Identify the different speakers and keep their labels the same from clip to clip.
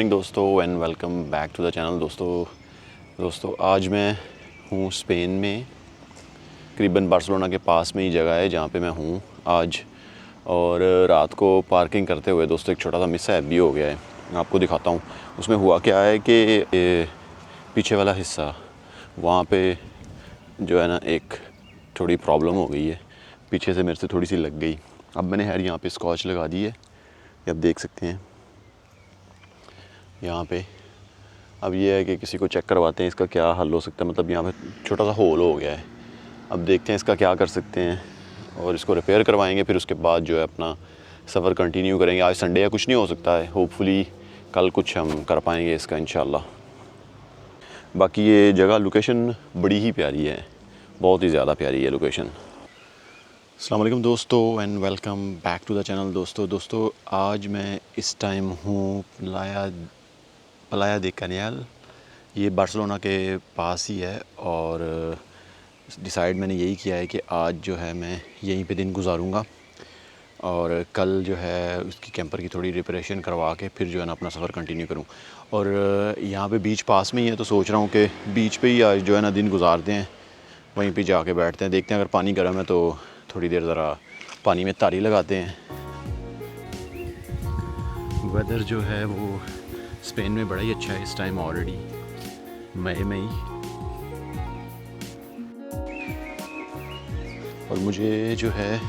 Speaker 1: Morning दोस्तों and welcome back to the channel. दोस्तों आज मैं हूँ स्पेन में, करीबन बार्सिलोना के पास में ही जगह है जहाँ पे मैं हूँ आज। और रात को पार्किंग करते हुए दोस्तों एक छोटा सा मिसहैप भी हो गया है। मैं आपको दिखाता हूँ उसमें हुआ क्या है कि पीछे वाला हिस्सा वहाँ पे जो है ना एक थोड़ी प्रॉब्लम हो गई है, पीछे से मेरे से थोड़ी सी लग गई। अब मैंने यार यहाँ पे स्कॉच लगा दी है, ये आप देख सकते हैं यहाँ पे। अब ये है कि किसी को चेक करवाते हैं इसका क्या हल हो सकता है, मतलब यहाँ पे छोटा सा होल हो गया है। अब देखते हैं इसका क्या कर सकते हैं और इसको रिपेयर करवाएंगे, फिर उसके बाद जो है अपना सफ़र कंटिन्यू करेंगे। आज संडे है, कुछ नहीं हो सकता है, होपफुली कल कुछ हम कर पाएंगे इसका इंशाल्लाह। बाकी ये जगह लोकेशन बड़ी ही प्यारी है, बहुत ही ज़्यादा प्यारी है लोकेशन। अस्सलाम वालेकुम दोस्तों and welcome back to the channel. दोस्तों आज मैं इस टाइम हूँ प्लाया दे कैनाल, ये बार्सिलोना के पास ही है। और डिसाइड मैंने यही किया है कि आज जो है मैं यहीं पे दिन गुजारूंगा और कल जो है उसकी कैंपर की थोड़ी रिपेरेशन करवा के फिर जो है ना अपना सफ़र कंटिन्यू करूं। और यहाँ पे बीच पास में ही है, तो सोच रहा हूँ कि बीच पे ही आज जो है ना दिन गुजारते हैं, वहीं पे जाके बैठते हैं। देखते हैं अगर पानी गर्म है तो थोड़ी देर ज़रा पानी में तारी लगाते हैं। वेदर जो है वो स्पेन में बड़ा ही अच्छा है इस टाइम, ऑलरेडी मई में ही। और मुझे जो है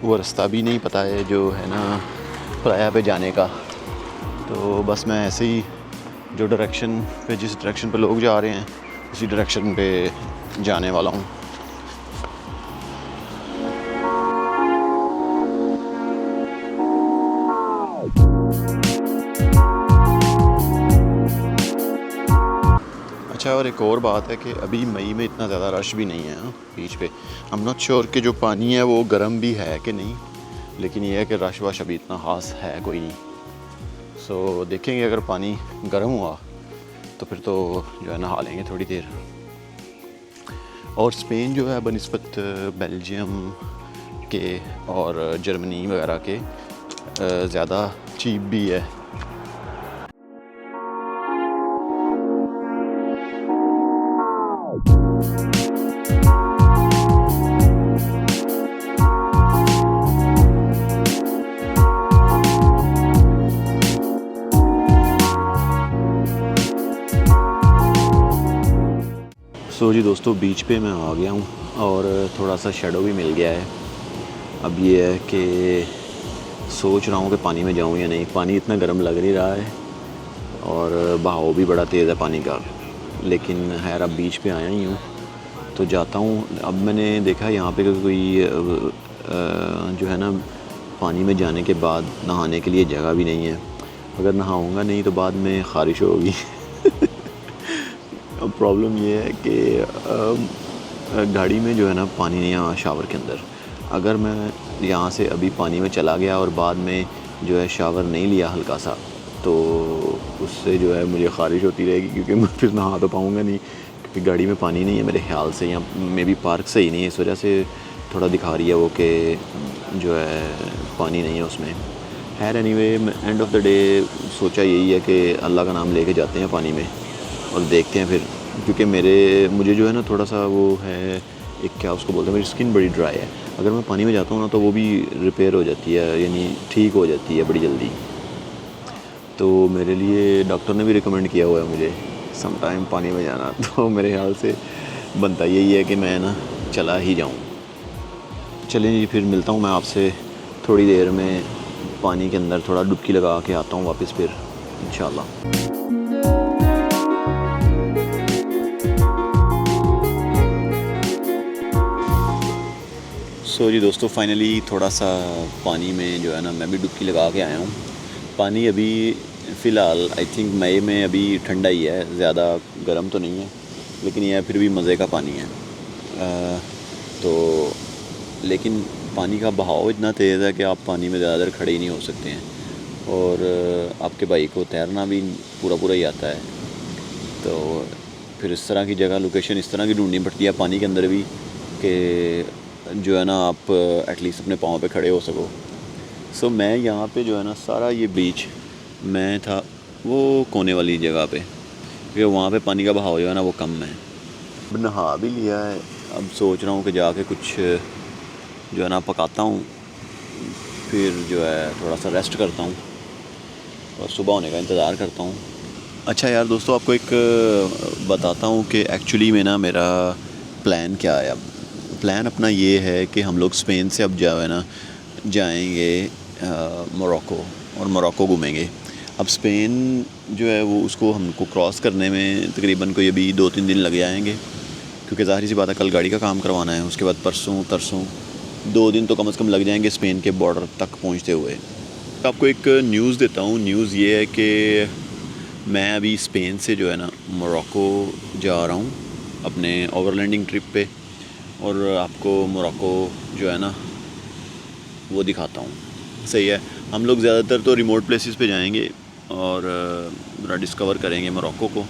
Speaker 1: वो रास्ता भी नहीं पता है जो है ना प्लाया पे जाने का, तो बस मैं ऐसे ही जो डायरेक्शन पे, जिस डायरेक्शन पे लोग जा रहे हैं उसी डायरेक्शन पे जाने वाला हूँ। अच्छा, और एक और बात है कि अभी मई में इतना ज़्यादा रश भी नहीं है बीच पे। आई एम नॉट श्योर कि जो पानी है वो गर्म भी है कि नहीं, लेकिन ये है कि रश वश अभी इतना ख़ास है कोई नहीं। सो देखेंगे, अगर पानी गर्म हुआ तो फिर तो जो है नहा लेंगे थोड़ी देर। और स्पेन जो है बनिस्बत बेल्जियम के और जर्मनी वगैरह के ज़्यादा चीप भी है। सो जी दोस्तों, बीच पे मैं आ गया हूँ और थोड़ा सा शेडो भी मिल गया है। अब ये है कि सोच रहा हूँ कि पानी में जाऊँ या नहीं। पानी इतना गर्म लग नहीं रहा है और बहाव भी बड़ा तेज़ है पानी का, लेकिन खैर अब बीच पे आया ही हूँ तो जाता हूँ। अब मैंने देखा यहाँ पे कोई जो है ना पानी में जाने के बाद नहाने के लिए जगह भी नहीं है। अगर नहाऊँगा नहीं तो बाद में ख़ारिश होगी। अब प्रॉब्लम ये है कि गाड़ी में जो है ना पानी नहीं है शावर के अंदर। अगर मैं यहाँ से अभी पानी में चला गया और बाद में जो है शावर नहीं लिया हल्का सा, तो उससे जो है मुझे ख़ारिश होती रहेगी, क्योंकि मैं फिर नहा तो पाऊँगा नहीं, क्योंकि गाड़ी में पानी नहीं है मेरे ख्याल से, या मे बी पार्क सही नहीं है, इस वजह से थोड़ा दिखा रही है वो कि जो है पानी नहीं है उसमें। खैर anyway, end of the day सोचा यही है कि अल्लाह का नाम लेके जाते हैं पानी में और देखते हैं फिर। क्योंकि मुझे जो है ना थोड़ा सा वो है, एक क्या उसको बोलते हैं, मेरी स्किन बड़ी ड्राई है। अगर मैं पानी में जाता हूँ ना तो वो भी रिपेयर हो जाती है, यानी ठीक हो जाती है बड़ी जल्दी। तो मेरे लिए डॉक्टर ने भी रिकमेंड किया हुआ है मुझे सम टाइम पानी में जाना, तो मेरे ख्याल से बनता यही है कि मैं ना चला ही जाऊँ। चलें जी, फिर मिलता हूँ मैं आपसे थोड़ी देर में। पानी के अंदर थोड़ा डुबकी लगा के आता हूँ वापस फिर इंशाल्लाह। सो जी दोस्तों, फाइनली थोड़ा सा पानी में जो है ना मैं भी डुबकी लगा के आया हूँ। पानी अभी फ़िलहाल आई थिंक मई में अभी ठंडा ही है, ज़्यादा गर्म तो नहीं है, लेकिन यह फिर भी मज़े का पानी है। तो लेकिन पानी का बहाव इतना तेज़ है कि आप पानी में ज़्यादा देर खड़े ही नहीं हो सकते हैं, और आपके भाई को तैरना भी पूरा ही आता है। तो फिर इस तरह की जगह, लोकेशन इस तरह की ढूंढनी पड़ती है पानी के अंदर भी कि जो है ना आप एटलीस्ट अपने पाँव पे खड़े हो सको। सो मैं यहाँ पे जो है ना सारा ये बीच मैं था वो कोने वाली जगह पे, क्योंकि वहाँ पे पानी का बहाव जो है ना वो कम है। अब नहा भी लिया है, अब सोच रहा हूँ कि जाके कुछ जो है ना पकाता हूँ, फिर जो है थोड़ा सा रेस्ट करता हूँ और सुबह होने का इंतज़ार करता हूँ। अच्छा यार दोस्तों, आपको एक बताता हूँ कि एक्चुअली में ना मेरा प्लान क्या है। अब प्लान अपना ये है कि हम लोग स्पेन से अब जो है ना जाएंगे मोरक्को, और मोरक्को घूमेंगे। अब स्पेन जो है वो उसको हमको क्रॉस करने में तकरीबन कोई अभी 2-3 दिन लग जाएंगे, क्योंकि ज़ाहिर सी बात है कल गाड़ी का काम करवाना है, उसके बाद परसों तरसों 2 दिन तो कम से कम लग जाएंगे स्पेन के बॉर्डर तक पहुँचते हुए। आपको एक न्यूज़ देता हूँ। न्यूज़ ये है कि मैं अभी स्पेन से जो है ना मोरक्को जा रहा हूँ अपने ओवरलैंडिंग ट्रिप पे, और आपको मोरक्को जो है ना वो दिखाता हूँ। सही है, हम लोग ज़्यादातर तो रिमोट प्लेसेस पे जाएंगे और पूरा डिस्कवर करेंगे मोरक्को को।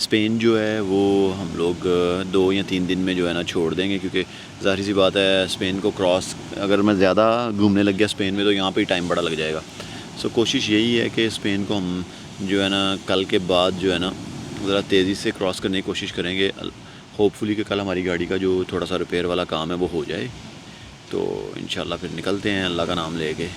Speaker 1: स्पेन जो है वो हम लोग 2 या 3 दिन में जो है ना छोड़ देंगे, क्योंकि ज़ाहिर सी बात है स्पेन को क्रॉस अगर मैं ज़्यादा घूमने लग गया स्पेन में तो यहाँ पे ही टाइम बड़ा लग जाएगा। सो कोशिश यही है कि स्पेन को हम जो है ना कल के बाद जो है ना ज़रा तेज़ी से क्रॉस करने की कोशिश करेंगे। होपफुली कि कल हमारी गाड़ी का जो थोड़ा सा रिपेयर वाला काम है वो हो जाए, तो इंशाल्लाह फिर निकलते हैं अल्लाह का नाम लेके।